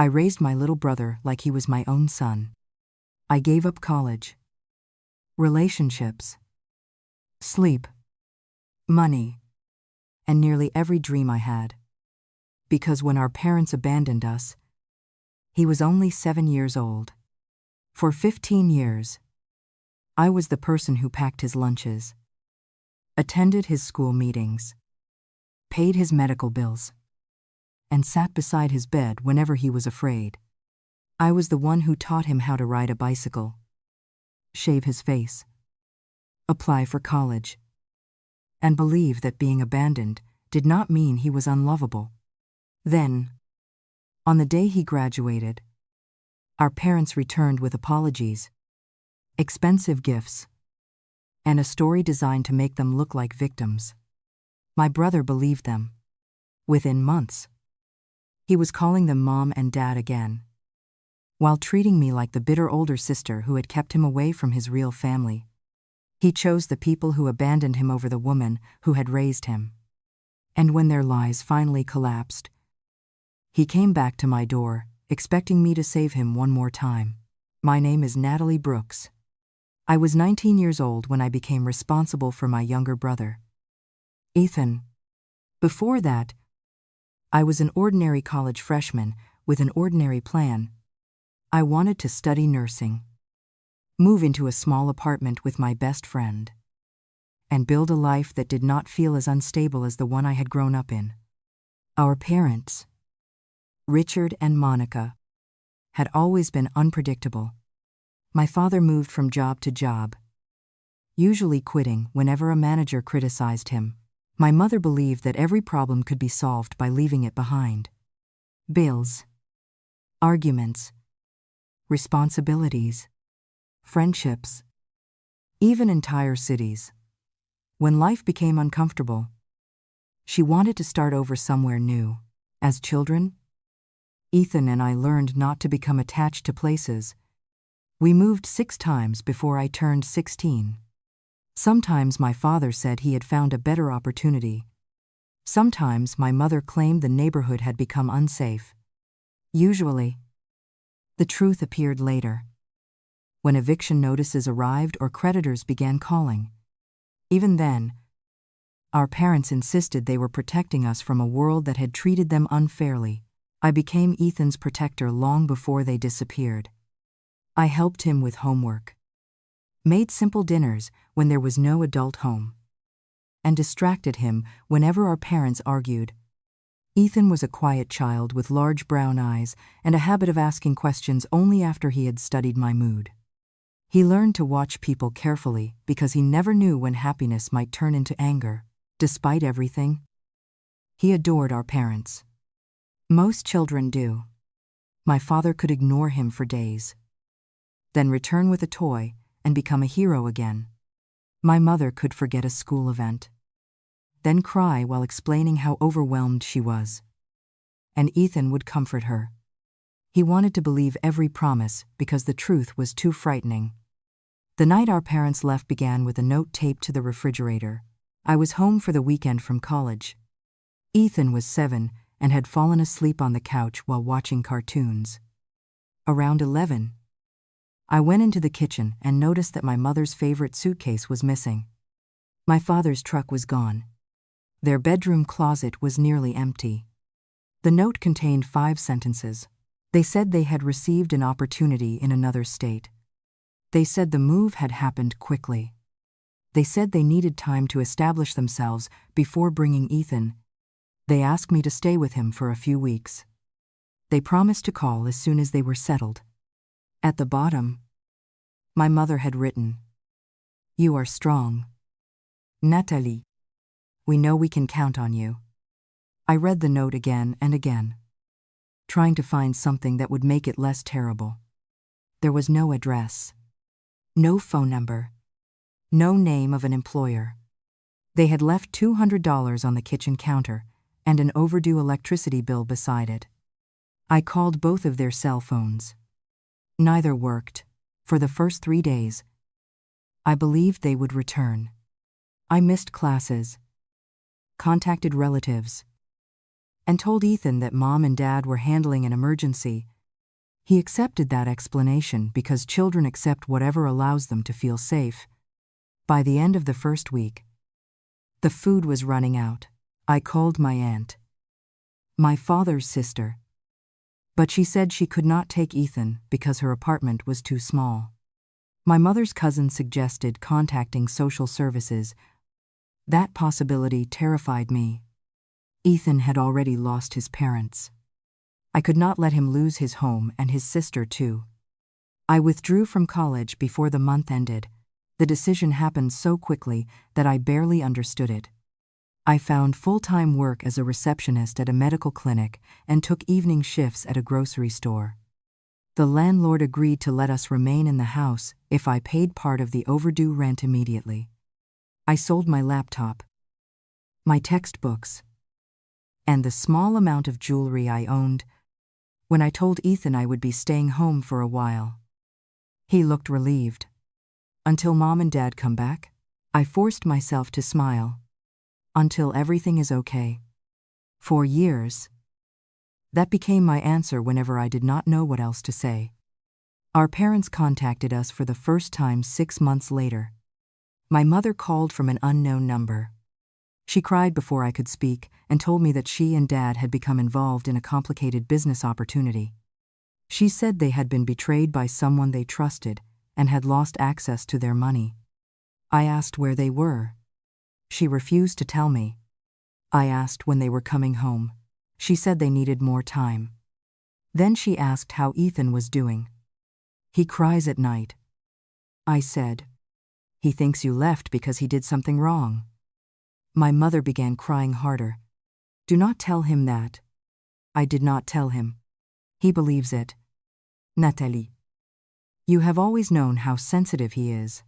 I raised my little brother like he was my own son. I gave up college, relationships, sleep, money, and nearly every dream I had. Because when our parents abandoned us, he was only 7 years old. For 15 years, I was the person who packed his lunches, attended his school meetings, paid his medical bills, and sat beside his bed whenever he was afraid. I was the one who taught him how to ride a bicycle, shave his face, apply for college, and believe that being abandoned did not mean he was unlovable. Then, on the day he graduated, our parents returned with apologies, expensive gifts, and a story designed to make them look like victims. My brother believed them. Within months, he was calling them mom and dad again, while treating me like the bitter older sister who had kept him away from his real family. He chose the people who abandoned him over the woman who had raised him. And when their lies finally collapsed, he came back to my door, expecting me to save him one more time. My name is Natalie Brooks. I was 19 years old when I became responsible for my younger brother, Ethan. Before that, I was an ordinary college freshman with an ordinary plan. I wanted to study nursing, move into a small apartment with my best friend, and build a life that did not feel as unstable as the one I had grown up in. Our parents, Richard and Monica, had always been unpredictable. My father moved from job to job, usually quitting whenever a manager criticized him. My mother believed that every problem could be solved by leaving it behind. Bills, arguments, responsibilities, friendships, even entire cities. When life became uncomfortable, she wanted to start over somewhere new. As children, Ethan and I learned not to become attached to places. We moved 6 times before I turned 16. Sometimes my father said he had found a better opportunity. Sometimes my mother claimed the neighborhood had become unsafe. Usually, the truth appeared later, when eviction notices arrived or creditors began calling. Even then, our parents insisted they were protecting us from a world that had treated them unfairly. I became Ethan's protector long before they disappeared. I helped him with homework, made simple dinners when there was no adult home, and distracted him whenever our parents argued. Ethan was a quiet child with large brown eyes and a habit of asking questions only after he had studied my mood. He learned to watch people carefully because he never knew when happiness might turn into anger. Despite everything, he adored our parents. Most children do. My father could ignore him for days, then return with a toy and become a hero again. My mother could forget a school event, then cry while explaining how overwhelmed she was. And Ethan would comfort her. He wanted to believe every promise because the truth was too frightening. The night our parents left began with a note taped to the refrigerator. I was home for the weekend from college. Ethan was 7 and had fallen asleep on the couch while watching cartoons. Around 11, I went into the kitchen and noticed that my mother's favorite suitcase was missing. My father's truck was gone. Their bedroom closet was nearly empty. The note contained 5 sentences. They said they had received an opportunity in another state. They said the move had happened quickly. They said they needed time to establish themselves before bringing Ethan. They asked me to stay with him for a few weeks. They promised to call as soon as they were settled. At the bottom, my mother had written, "You are strong, Natalie. We know we can count on you." I read the note again and again, trying to find something that would make it less terrible. There was no address, no phone number, no name of an employer. They had left $200 on the kitchen counter and an overdue electricity bill beside it. I called both of their cell phones. Neither worked. For the first 3 days, I believed they would return. I missed classes, contacted relatives, and told Ethan that Mom and Dad were handling an emergency. He accepted that explanation because children accept whatever allows them to feel safe. By the end of the first week, the food was running out. I called my aunt, my father's sister, but she said she could not take Ethan because her apartment was too small. My mother's cousin suggested contacting social services. That possibility terrified me. Ethan had already lost his parents. I could not let him lose his home and his sister too. I withdrew from college before the month ended. The decision happened so quickly that I barely understood it. I found full-time work as a receptionist at a medical clinic and took evening shifts at a grocery store. The landlord agreed to let us remain in the house if I paid part of the overdue rent immediately. I sold my laptop, my textbooks, and the small amount of jewelry I owned when I told Ethan I would be staying home for a while. He looked relieved. Until Mom and Dad come back, I forced myself to smile. Until everything is okay. For years, that became my answer whenever I did not know what else to say. Our parents contacted us for the first time 6 months later. My mother called from an unknown number. She cried before I could speak and told me that she and Dad had become involved in a complicated business opportunity. She said they had been betrayed by someone they trusted and had lost access to their money. I asked where they were. She refused to tell me. I asked when they were coming home. She said they needed more time. Then she asked how Ethan was doing. He cries at night. I said, he thinks you left because he did something wrong. My mother began crying harder. Do not tell him that. I did not tell him. He believes it. Nathalie, you have always known how sensitive he is.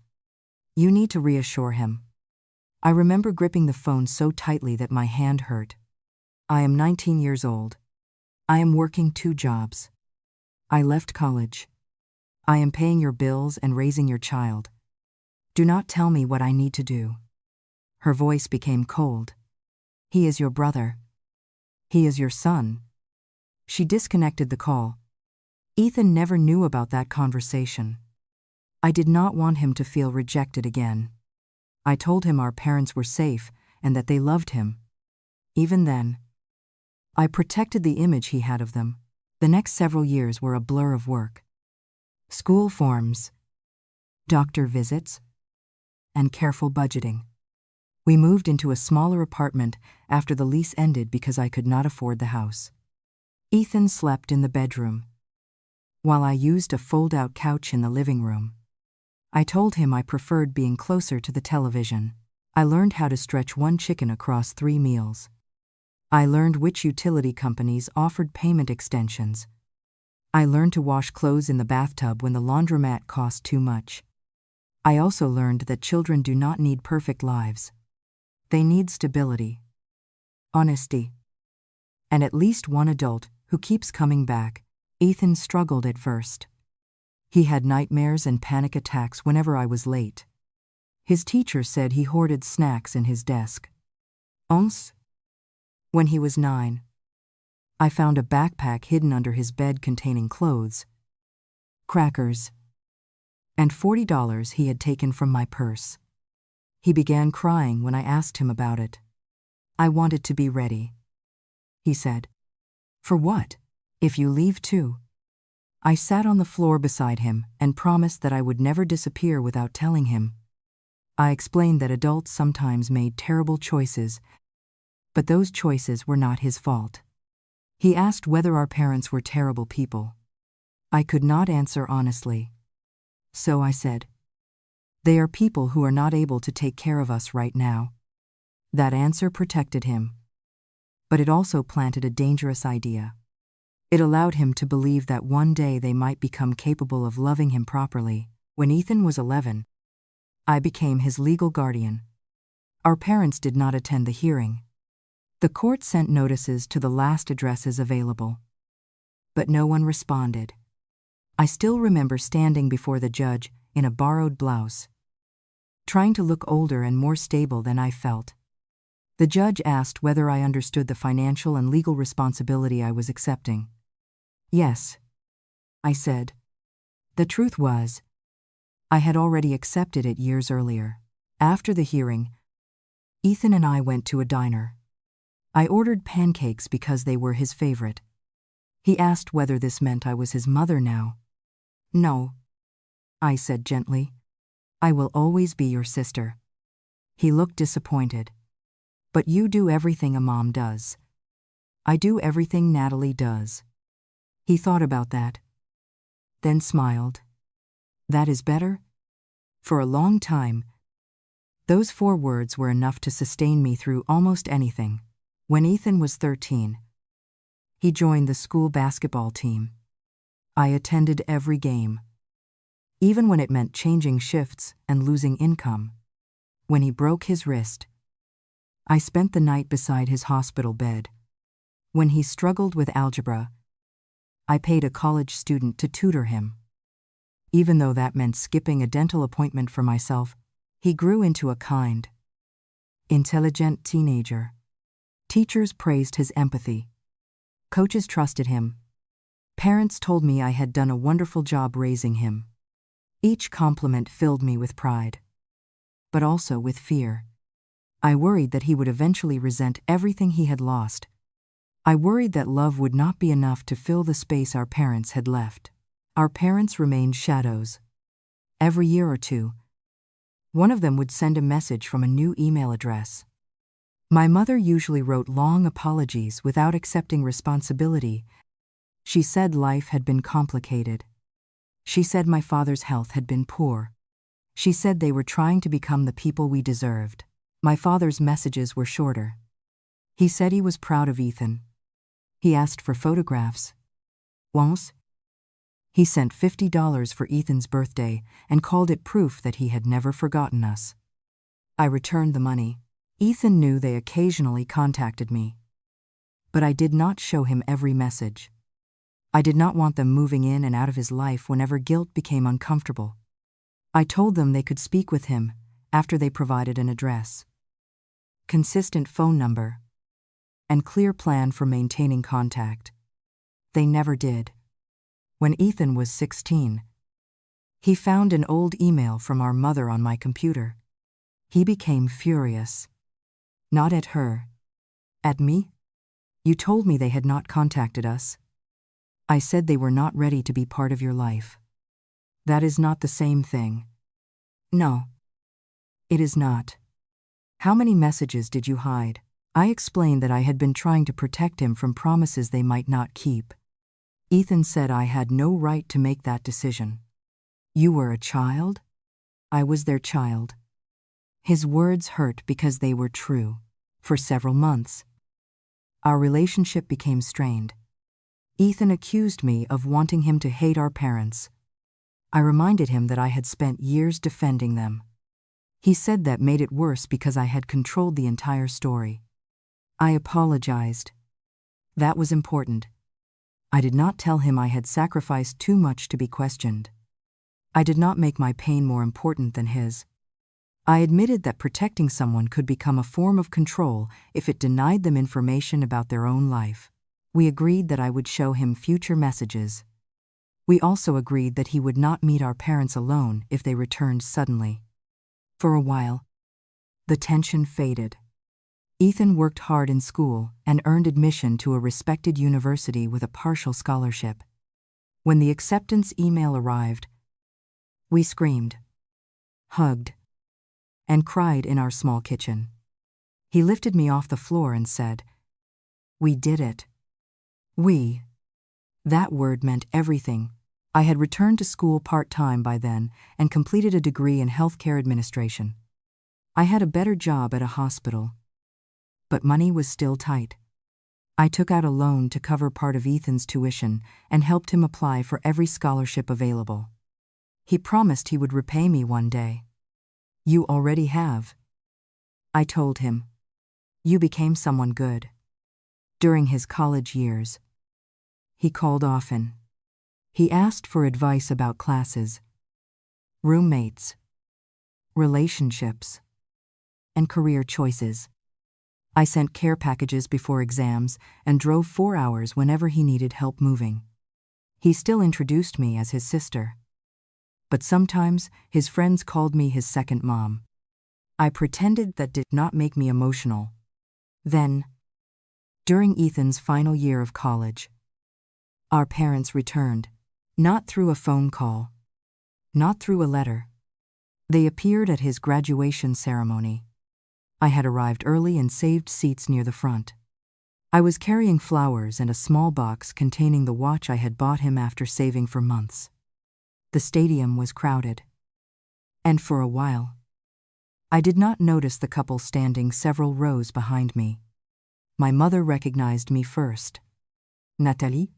You need to reassure him. I remember gripping the phone so tightly that my hand hurt. I am 19 years old. I am working 2 jobs. I left college. I am paying your bills and raising your child. Do not tell me what I need to do. Her voice became cold. He is your brother. He is your son. She disconnected the call. Ethan never knew about that conversation. I did not want him to feel rejected again. I told him our parents were safe and that they loved him. Even then, I protected the image he had of them. The next several years were a blur of work. School forms, doctor visits, and careful budgeting. We moved into a smaller apartment after the lease ended because I could not afford the house. Ethan slept in the bedroom, while I used a fold-out couch in the living room. I told him I preferred being closer to the television. I learned how to stretch 1 chicken across 3 meals. I learned which utility companies offered payment extensions. I learned to wash clothes in the bathtub when the laundromat cost too much. I also learned that children do not need perfect lives. They need stability, honesty, and at least one adult who keeps coming back. Ethan struggled at first. He had nightmares and panic attacks whenever I was late. His teacher said he hoarded snacks in his desk. Once, when he was 9, I found a backpack hidden under his bed containing clothes, crackers, and $40 he had taken from my purse. He began crying when I asked him about it. I wanted to be ready. He said, "For what? If you leave too?" I sat on the floor beside him and promised that I would never disappear without telling him. I explained that adults sometimes made terrible choices, but those choices were not his fault. He asked whether our parents were terrible people. I could not answer honestly. So I said, "They are people who are not able to take care of us right now." That answer protected him, but it also planted a dangerous idea. It allowed him to believe that one day they might become capable of loving him properly. When Ethan was 11, I became his legal guardian. Our parents did not attend the hearing. The court sent notices to the last addresses available, but no one responded. I still remember standing before the judge in a borrowed blouse, trying to look older and more stable than I felt. The judge asked whether I understood the financial and legal responsibility I was accepting. Yes, I said. The truth was, I had already accepted it years earlier. After the hearing, Ethan and I went to a diner. I ordered pancakes because they were his favorite. He asked whether this meant I was his mother now. No, I said gently. I will always be your sister. He looked disappointed. But you do everything a mom does. I do everything Natalie does. He thought about that, then smiled. That is better? For a long time, those 4 words were enough to sustain me through almost anything. When Ethan was 13, he joined the school basketball team. I attended every game, even when it meant changing shifts and losing income. When he broke his wrist, I spent the night beside his hospital bed. When he struggled with algebra, I paid a college student to tutor him. Even though that meant skipping a dental appointment for myself, he grew into a kind, intelligent teenager. Teachers praised his empathy. Coaches trusted him. Parents told me I had done a wonderful job raising him. Each compliment filled me with pride, but also with fear. I worried that he would eventually resent everything he had lost. I worried that love would not be enough to fill the space our parents had left. Our parents remained shadows. Every year or two, one of them would send a message from a new email address. My mother usually wrote long apologies without accepting responsibility. She said life had been complicated. She said my father's health had been poor. She said they were trying to become the people we deserved. My father's messages were shorter. He said he was proud of Ethan. He asked for photographs. Once, he sent $50 for Ethan's birthday and called it proof that he had never forgotten us. I returned the money. Ethan knew they occasionally contacted me, but I did not show him every message. I did not want them moving in and out of his life whenever guilt became uncomfortable. I told them they could speak with him after they provided an address, consistent phone number, and clear plan for maintaining contact. They never did. When Ethan was 16, he found an old email from our mother on my computer. He became furious. Not at her. At me? You told me they had not contacted us. I said they were not ready to be part of your life. That is not the same thing. No. It is not. How many messages did you hide? I explained that I had been trying to protect him from promises they might not keep. Ethan said I had no right to make that decision. You were a child? I was their child. His words hurt because they were true. For several months, our relationship became strained. Ethan accused me of wanting him to hate our parents. I reminded him that I had spent years defending them. He said that made it worse because I had controlled the entire story. I apologized. That was important. I did not tell him I had sacrificed too much to be questioned. I did not make my pain more important than his. I admitted that protecting someone could become a form of control if it denied them information about their own life. We agreed that I would show him future messages. We also agreed that he would not meet our parents alone if they returned suddenly. For a while, the tension faded. Ethan worked hard in school and earned admission to a respected university with a partial scholarship. When the acceptance email arrived, we screamed, hugged, and cried in our small kitchen. He lifted me off the floor and said, "We did it." We. That word meant everything. I had returned to school part-time by then and completed a degree in healthcare administration. I had a better job at a hospital, but money was still tight. I took out a loan to cover part of Ethan's tuition and helped him apply for every scholarship available. He promised he would repay me one day. You already have. I told him. You became someone good. During his college years, he called often. He asked for advice about classes, roommates, relationships, and career choices. I sent care packages before exams and drove 4 hours whenever he needed help moving. He still introduced me as his sister. But sometimes his friends called me his second mom. I pretended that did not make me emotional. Then, during Ethan's final year of college, our parents returned, not through a phone call, not through a letter. They appeared at his graduation ceremony. I had arrived early and saved seats near the front. I was carrying flowers and a small box containing the watch I had bought him after saving for months. The stadium was crowded. And for a while, I did not notice the couple standing several rows behind me. My mother recognized me first. Nathalie?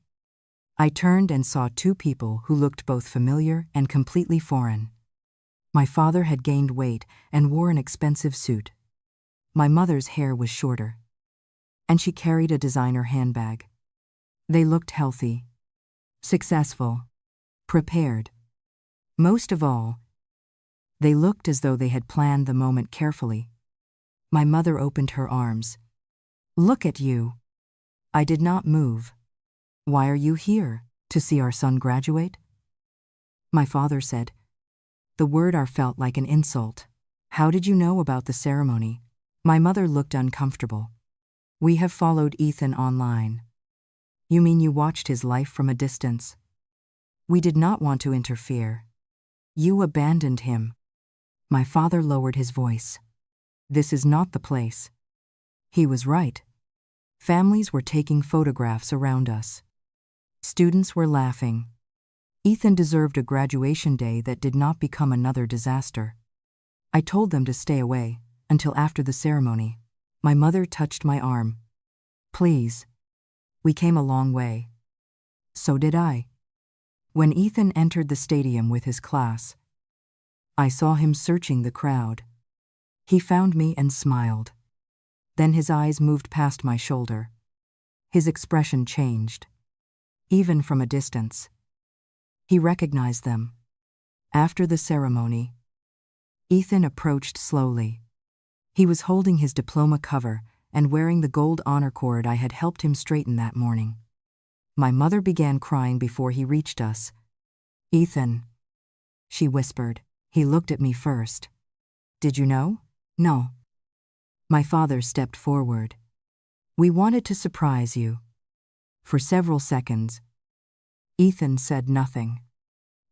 I turned and saw two people who looked both familiar and completely foreign. My father had gained weight and wore an expensive suit. My mother's hair was shorter, and she carried a designer handbag. They looked healthy, successful, prepared. Most of all, they looked as though they had planned the moment carefully. My mother opened her arms. "Look at you." I did not move. "Why are you here? To see our son graduate?" My father said. The word "our" felt like an insult. "How did you know about the ceremony?" My mother looked uncomfortable. "We have followed Ethan online." "You mean you watched his life from a distance?" "We did not want to interfere." "You abandoned him." My father lowered his voice. "This is not the place." He was right. Families were taking photographs around us. Students were laughing. Ethan deserved a graduation day that did not become another disaster. I told them to stay away until after the ceremony. My mother touched my arm. "Please. We came a long way." So did I. When Ethan entered the stadium with his class, I saw him searching the crowd. He found me and smiled. Then his eyes moved past my shoulder. His expression changed. Even from a distance, he recognized them. After the ceremony, Ethan approached slowly. He was holding his diploma cover and wearing the gold honor cord I had helped him straighten that morning. My mother began crying before he reached us. "Ethan," she whispered. He looked at me first. "Did you know?" "No." My father stepped forward. "We wanted to surprise you." For several seconds, Ethan said nothing.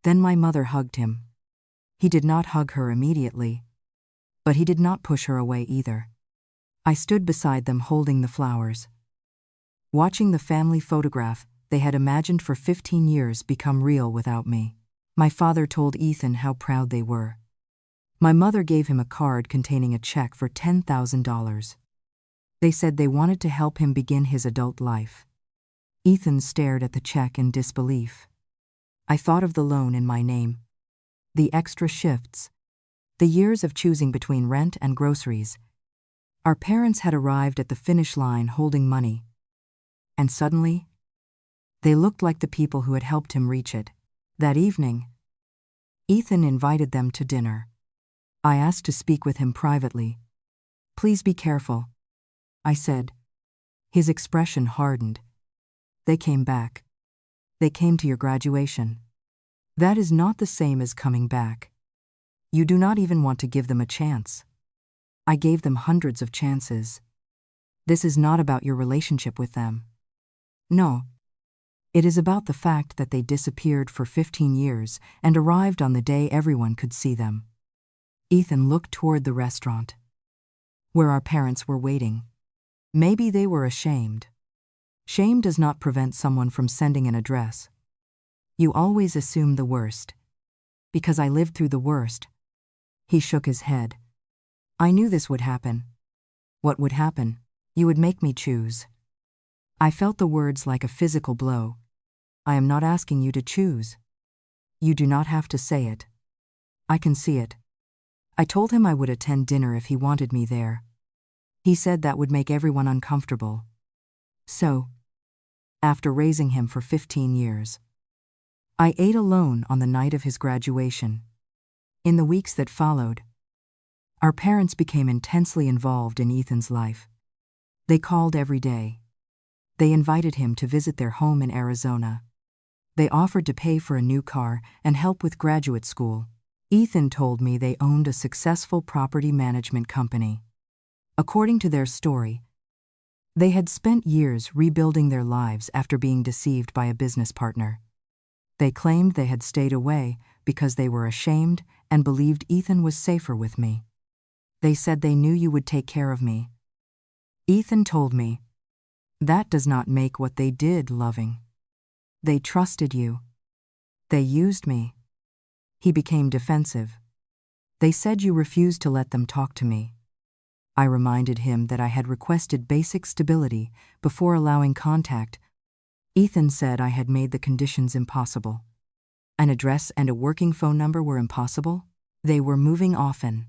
Then my mother hugged him. He did not hug her immediately, but he did not push her away either. I stood beside them holding the flowers, watching the family photograph they had imagined for 15 years become real without me. My father told Ethan how proud they were. My mother gave him a card containing a check for $10,000. They said they wanted to help him begin his adult life. Ethan stared at the check in disbelief. I thought of the loan in my name, the extra shifts, the years of choosing between rent and groceries. Our parents had arrived at the finish line holding money. And suddenly, they looked like the people who had helped him reach it. That evening, Ethan invited them to dinner. I asked to speak with him privately. "Please be careful," I said. His expression hardened. "They came back. They came to your graduation. That is not the same as coming back. You do not even want to give them a chance." I gave them hundreds of chances. This is not about your relationship with them. No. It is about the fact that they disappeared for 15 years and arrived on the day everyone could see them. Ethan looked toward the restaurant, where our parents were waiting. Maybe they were ashamed. Shame does not prevent someone from sending an address. You always assume the worst. Because I lived through the worst. He shook his head. I knew this would happen. What would happen? You would make me choose. I felt the words like a physical blow. I am not asking you to choose. You do not have to say it. I can see it. I told him I would attend dinner if he wanted me there. He said that would make everyone uncomfortable. So, after raising him for 15 years, I ate alone on the night of his graduation. In the weeks that followed, our parents became intensely involved in Ethan's life. They called every day. They invited him to visit their home in Arizona. They offered to pay for a new car and help with graduate school. Ethan told me they owned a successful property management company. According to their story, they had spent years rebuilding their lives after being deceived by a business partner. They claimed they had stayed away because they were ashamed and believed Ethan was safer with me. They said they knew you would take care of me. Ethan told me, that does not make what they did loving. They trusted you. They used me. He became defensive. They said you refused to let them talk to me. I reminded him that I had requested basic stability before allowing contact. Ethan said I had made the conditions impossible. An address and a working phone number were impossible. They were moving often.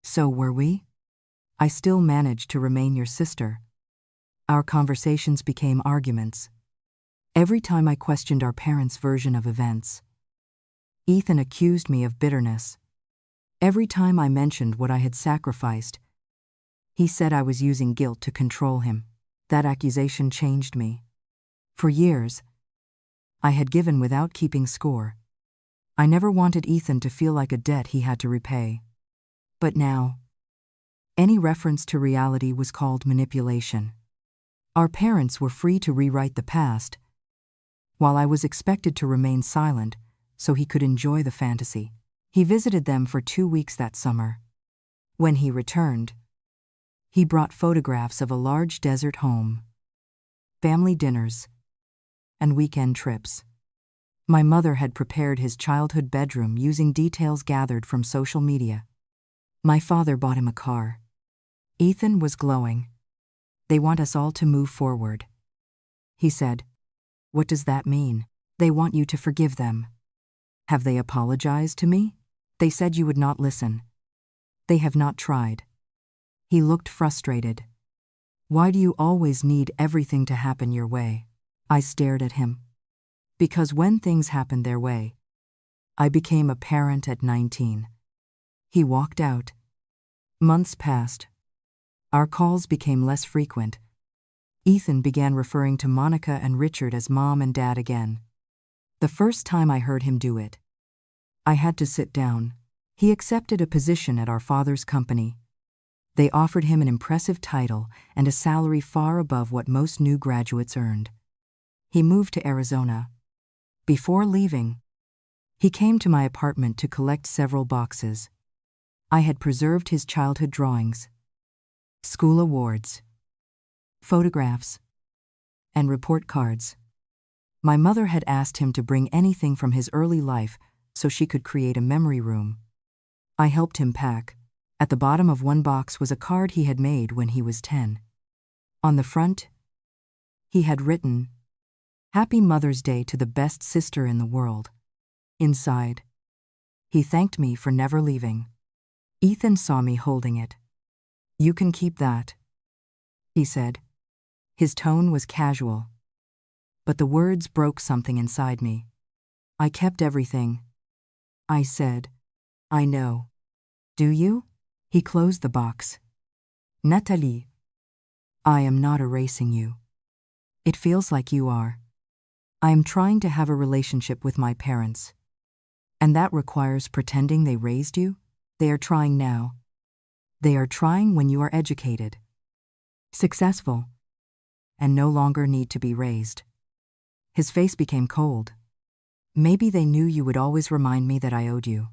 So were we? I still managed to remain your sister. Our conversations became arguments. Every time I questioned our parents' version of events, Ethan accused me of bitterness. Every time I mentioned what I had sacrificed, he said I was using guilt to control him. That accusation changed me. For years, I had given without keeping score. I never wanted Ethan to feel like a debt he had to repay. But now, any reference to reality was called manipulation. Our parents were free to rewrite the past, while I was expected to remain silent so he could enjoy the fantasy. He visited them for 2 weeks that summer. When he returned, he brought photographs of a large desert home, family dinners, and weekend trips. My mother had prepared his childhood bedroom using details gathered from social media. My father bought him a car. Ethan was glowing. They want us all to move forward. He said, what does that mean? They want you to forgive them. Have they apologized to me? They said you would not listen. They have not tried. He looked frustrated. Why do you always need everything to happen your way? I stared at him. Because when things happened their way, I became a parent at 19. He walked out. Months passed. Our calls became less frequent. Ethan began referring to Monica and Richard as mom and dad again. The first time I heard him do it, I had to sit down. He accepted a position at our father's company. They offered him an impressive title and a salary far above what most new graduates earned. He moved to Arizona. Before leaving, he came to my apartment to collect several boxes. I had preserved his childhood drawings, school awards, photographs, and report cards. My mother had asked him to bring anything from his early life so she could create a memory room. I helped him pack. At the bottom of one box was a card he had made when he was 10. On the front, he had written, "Happy Mother's Day to the best sister in the world." Inside, he thanked me for never leaving. Ethan saw me holding it. "You can keep that," he said. His tone was casual, but the words broke something inside me. "I kept everything." I said, "I know." "Do you?" He closed the box. "Nathalie, I am not erasing you. It feels like you are. I am trying to have a relationship with my parents. And that requires pretending they raised you? They are trying now. They are trying when you are educated, successful, and no longer need to be raised." His face became cold. "Maybe they knew you would always remind me that I owed you."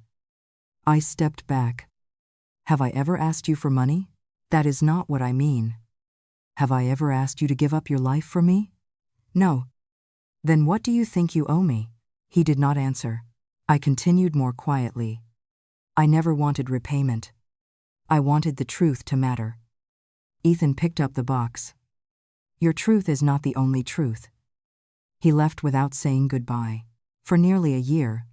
I stepped back. "Have I ever asked you for money? That is not what I mean. Have I ever asked you to give up your life for me? No. Then what do you think you owe me?" He did not answer. I continued more quietly. "I never wanted repayment. I wanted the truth to matter." Ethan picked up the box. "Your truth is not the only truth." He left without saying goodbye. For nearly a year,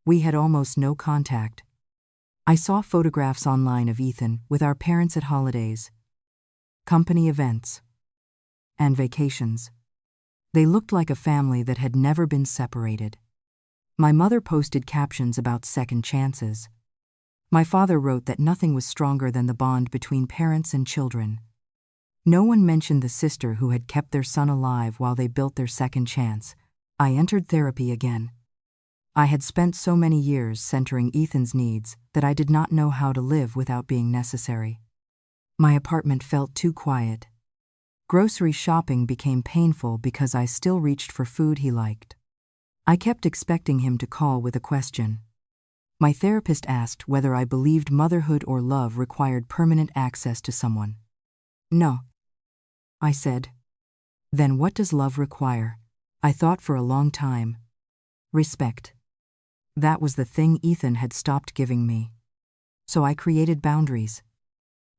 we had almost no contact. I saw photographs online of Ethan with our parents at holidays, company events, and vacations. They looked like a family that had never been separated. My mother posted captions about second chances. My father wrote that nothing was stronger than the bond between parents and children. No one mentioned the sister who had kept their son alive while they built their second chance. I entered therapy again. I had spent so many years centering Ethan's needs that I did not know how to live without being necessary. My apartment felt too quiet. Grocery shopping became painful because I still reached for food he liked. I kept expecting him to call with a question. My therapist asked whether I believed motherhood or love required permanent access to someone. No, I said. Then what does love require? I thought for a long time. Respect. That was the thing Ethan had stopped giving me. So I created boundaries.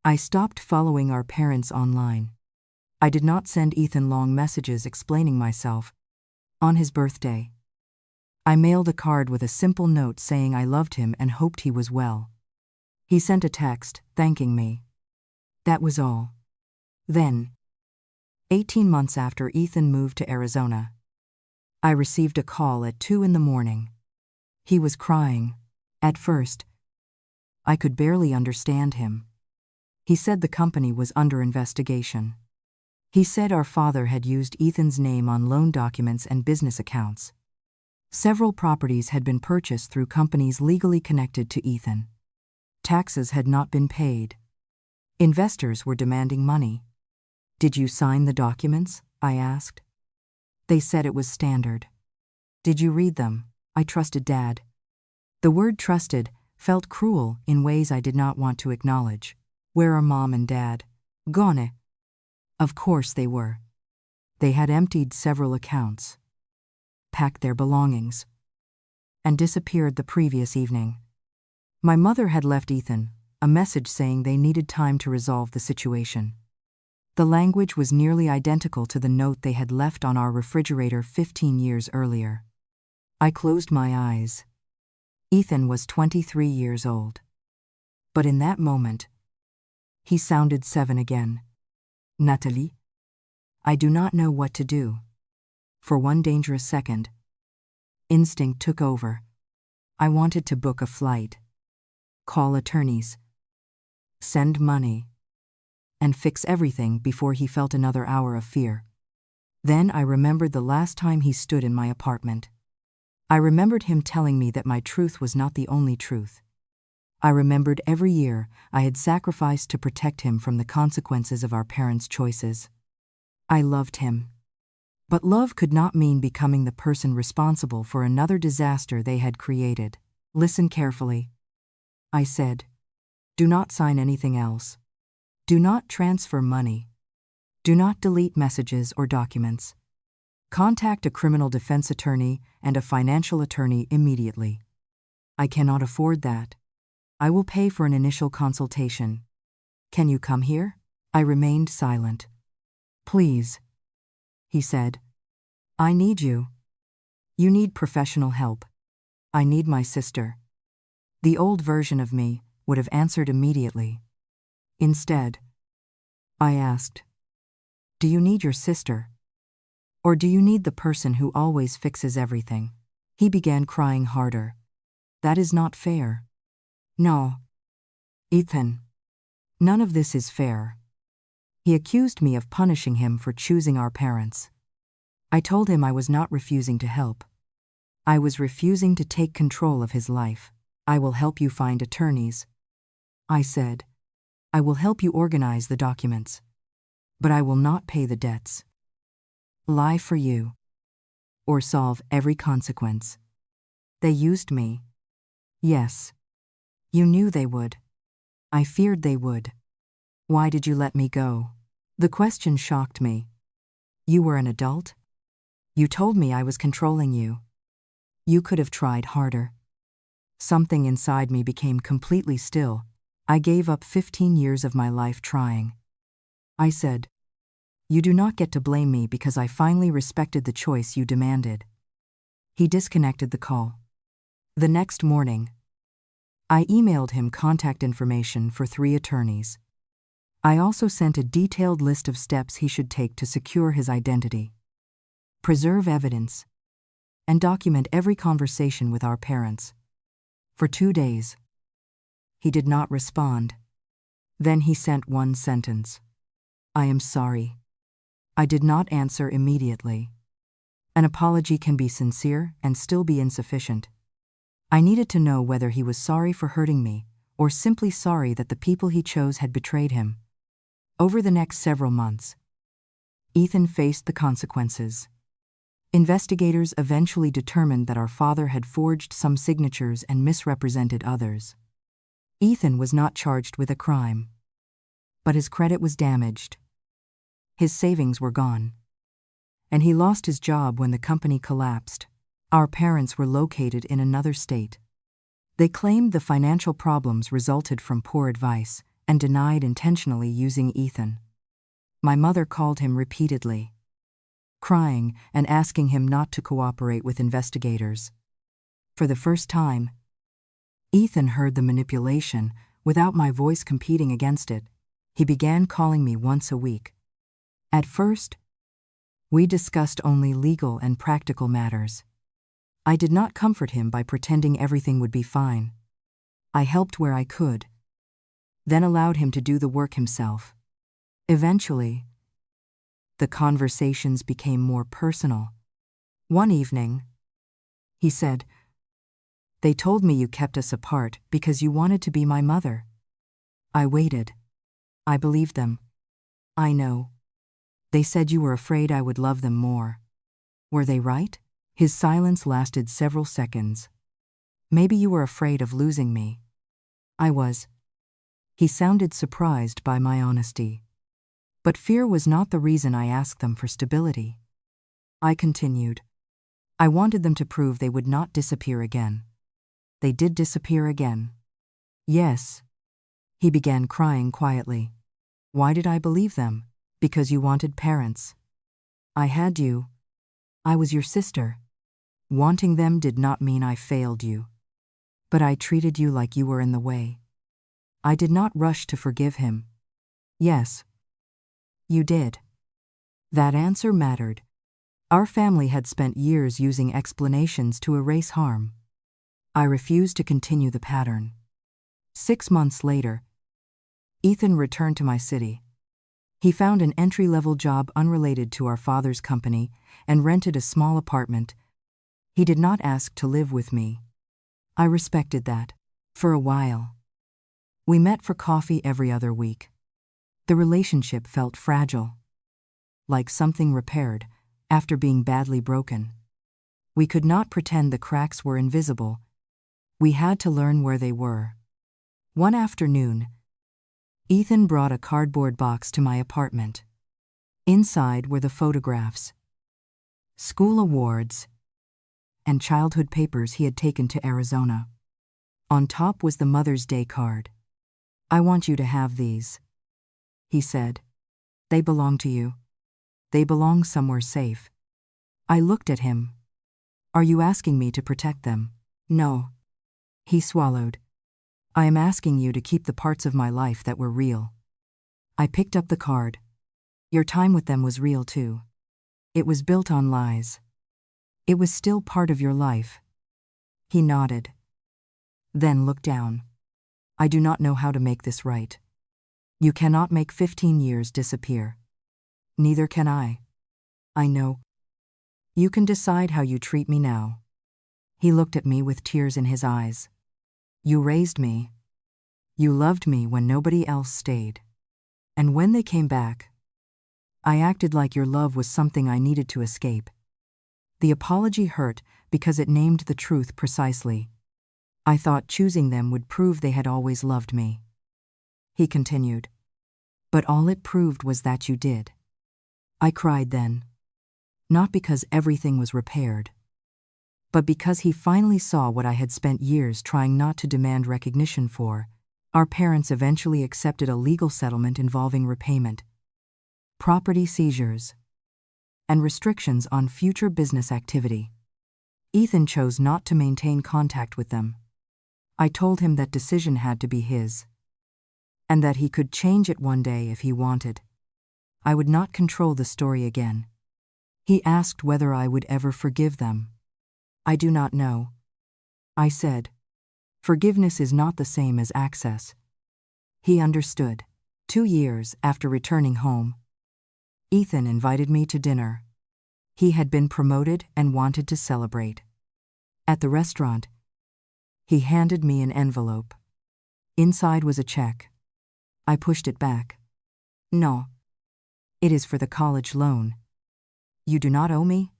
I stopped following our parents online. I did not send Ethan long messages explaining myself. On his birthday, I mailed a card with a simple note saying I loved him and hoped he was well. He sent a text, thanking me. That was all. Then, 18 months after Ethan moved to Arizona, I received a call at 2 a.m. He was crying. At first, I could barely understand him. He said the company was under investigation. He said our father had used Ethan's name on loan documents and business accounts. Several properties had been purchased through companies legally connected to Ethan. Taxes had not been paid. Investors were demanding money. Did you sign the documents? I asked. They said it was standard. Did you read them? I trusted Dad. The word trusted felt cruel in ways I did not want to acknowledge. Where are Mom and Dad? Gone. Of course they were. They had emptied several accounts, packed their belongings, and disappeared the previous evening. My mother had left Ethan a message saying they needed time to resolve the situation. The language was nearly identical to the note they had left on our refrigerator 15 years earlier. I closed my eyes. Ethan was 23 years old. But in that moment, he sounded 7 again. Natalie? I do not know what to do. For one dangerous second, instinct took over. I wanted to book a flight, call attorneys, send money, and fix everything before he felt another hour of fear. Then I remembered the last time he stood in my apartment. I remembered him telling me that my truth was not the only truth. I remembered every year I had sacrificed to protect him from the consequences of our parents' choices. I loved him. But love could not mean becoming the person responsible for another disaster they had created. Listen carefully, I said. Do not sign anything else. Do not transfer money. Do not delete messages or documents. Contact a criminal defense attorney and a financial attorney immediately. I cannot afford that. I will pay for an initial consultation. Can you come here? I remained silent. Please, he said. I need you. You need professional help. I need my sister. The old version of me would have answered immediately. Instead, I asked, do you need your sister? Or do you need the person who always fixes everything? He began crying harder. That is not fair. No. Ethan. None of this is fair. He accused me of punishing him for choosing our parents. I told him I was not refusing to help. I was refusing to take control of his life. I will help you find attorneys, I said. I will help you organize the documents. But I will not pay the debts. Lie for you. Or solve every consequence. They used me. Yes. You knew they would. I feared they would. Why did you let me go? The question shocked me. You were an adult? You told me I was controlling you. You could have tried harder. Something inside me became completely still. I gave up 15 years of my life trying. I said, you do not get to blame me because I finally respected the choice you demanded. He disconnected the call. The next morning, I emailed him contact information for 3 attorneys. I also sent a detailed list of steps he should take to secure his identity, preserve evidence, and document every conversation with our parents. For 2 days, he did not respond. Then he sent one sentence. I am sorry. I did not answer immediately. An apology can be sincere and still be insufficient. I needed to know whether he was sorry for hurting me, or simply sorry that the people he chose had betrayed him. Over the next several months, Ethan faced the consequences. Investigators eventually determined that our father had forged some signatures and misrepresented others. Ethan was not charged with a crime, but his credit was damaged. His savings were gone, and he lost his job when the company collapsed. Our parents were located in another state. They claimed the financial problems resulted from poor advice and denied intentionally using Ethan. My mother called him repeatedly, crying and asking him not to cooperate with investigators. For the first time, Ethan heard the manipulation without my voice competing against it. He began calling me once a week. At first, we discussed only legal and practical matters. I did not comfort him by pretending everything would be fine. I helped where I could, then allowed him to do the work himself. Eventually, the conversations became more personal. One evening, he said, "They told me you kept us apart because you wanted to be my mother." I waited. I believed them. I know. They said you were afraid I would love them more. Were they right? His silence lasted several seconds. Maybe you were afraid of losing me. I was. He sounded surprised by my honesty. But fear was not the reason I asked them for stability. I continued. I wanted them to prove they would not disappear again. They did disappear again. Yes. He began crying quietly. Why did I believe them? Because you wanted parents. I had you. I was your sister. Wanting them did not mean I failed you. But I treated you like you were in the way. I did not rush to forgive him. Yes. You did. That answer mattered. Our family had spent years using explanations to erase harm. I refused to continue the pattern. 6 months later, Ethan returned to my city. He found an entry-level job unrelated to our father's company and rented a small apartment. He did not ask to live with me. I respected that. For a while, we met for coffee every other week. The relationship felt fragile, like something repaired after being badly broken. We could not pretend the cracks were invisible. We had to learn where they were. One afternoon, Ethan brought a cardboard box to my apartment. Inside were the photographs, school awards, and childhood papers he had taken to Arizona. On top was the Mother's Day card. I want you to have these, he said. They belong to you. They belong somewhere safe. I looked at him. Are you asking me to protect them? No. He swallowed. I am asking you to keep the parts of my life that were real. I picked up the card. Your time with them was real too. It was built on lies. It was still part of your life. He nodded, then looked down. I do not know how to make this right. You cannot make 15 years disappear. Neither can I. I know. You can decide how you treat me now. He looked at me with tears in his eyes. You raised me. You loved me when nobody else stayed. And when they came back, I acted like your love was something I needed to escape. The apology hurt because it named the truth precisely. I thought choosing them would prove they had always loved me. He continued. But all it proved was that you did. I cried then. Not because everything was repaired, but because he finally saw what I had spent years trying not to demand recognition for. Our parents eventually accepted a legal settlement involving repayment, property seizures, and restrictions on future business activity. Ethan chose not to maintain contact with them. I told him that decision had to be his, and that he could change it one day if he wanted. I would not control the story again. He asked whether I would ever forgive them. I do not know. I said, forgiveness is not the same as access. He understood. 2 years after returning home, Ethan invited me to dinner. He had been promoted and wanted to celebrate. At the restaurant, he handed me an envelope. Inside was a check. I pushed it back. No. It is for the college loan. You do not owe me?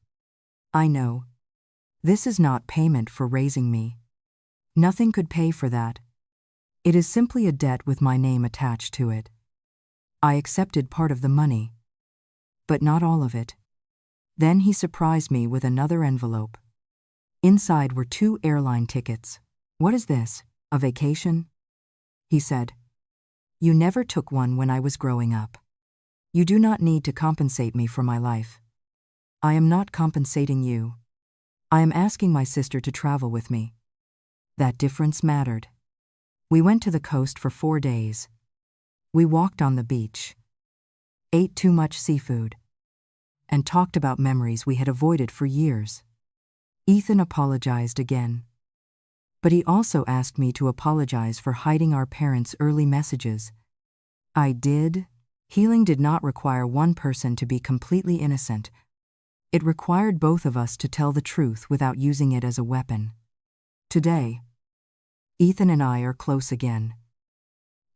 I know. This is not payment for raising me. Nothing could pay for that. It is simply a debt with my name attached to it. I accepted part of the money, but not all of it. Then he surprised me with another envelope. Inside were 2 airline tickets. What is this, a vacation? He said. You never took one when I was growing up. You do not need to compensate me for my life. I am not compensating you. I am asking my sister to travel with me. That difference mattered. We went to the coast for 4 days. We walked on the beach, ate too much seafood, and talked about memories we had avoided for years. Ethan apologized again. But he also asked me to apologize for hiding our parents' early messages. I did. Healing did not require one person to be completely innocent. It required both of us to tell the truth without using it as a weapon. Today, Ethan and I are close again.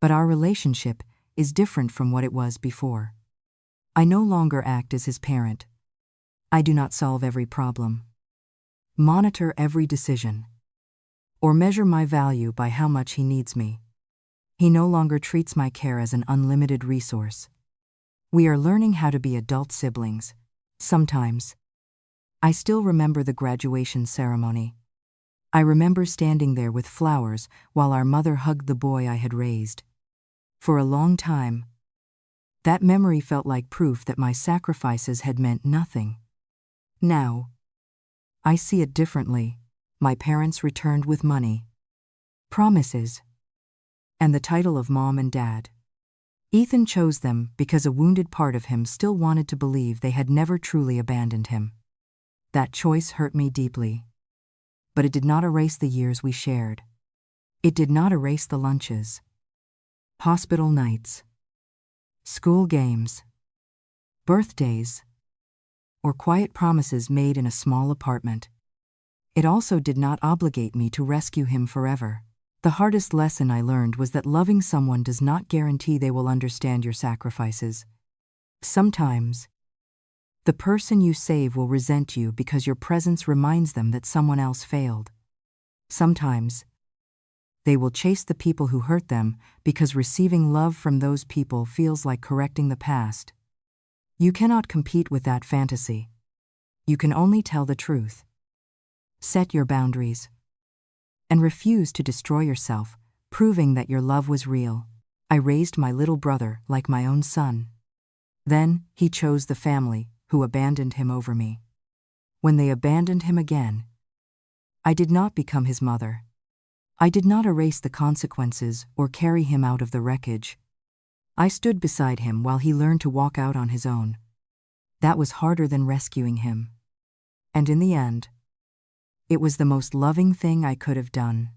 But our relationship is different from what it was before. I no longer act as his parent. I do not solve every problem, monitor every decision, or measure my value by how much he needs me. He no longer treats my care as an unlimited resource. We are learning how to be adult siblings. Sometimes, I still remember the graduation ceremony. I remember standing there with flowers while our mother hugged the boy I had raised. For a long time, that memory felt like proof that my sacrifices had meant nothing. Now, I see it differently. My parents returned with money, promises, and the title of mom and dad. Ethan chose them because a wounded part of him still wanted to believe they had never truly abandoned him. That choice hurt me deeply. But it did not erase the years we shared. It did not erase the lunches, hospital nights, school games, birthdays, or quiet promises made in a small apartment. It also did not obligate me to rescue him forever. The hardest lesson I learned was that loving someone does not guarantee they will understand your sacrifices. Sometimes, the person you save will resent you because your presence reminds them that someone else failed. Sometimes, they will chase the people who hurt them because receiving love from those people feels like correcting the past. You cannot compete with that fantasy. You can only tell the truth. Set your boundaries, and refuse to destroy yourself, proving that your love was real. I raised my little brother like my own son. Then he chose the family who abandoned him over me. When they abandoned him again, I did not become his mother. I did not erase the consequences or carry him out of the wreckage. I stood beside him while he learned to walk out on his own. That was harder than rescuing him. And in the end, it was the most loving thing I could have done.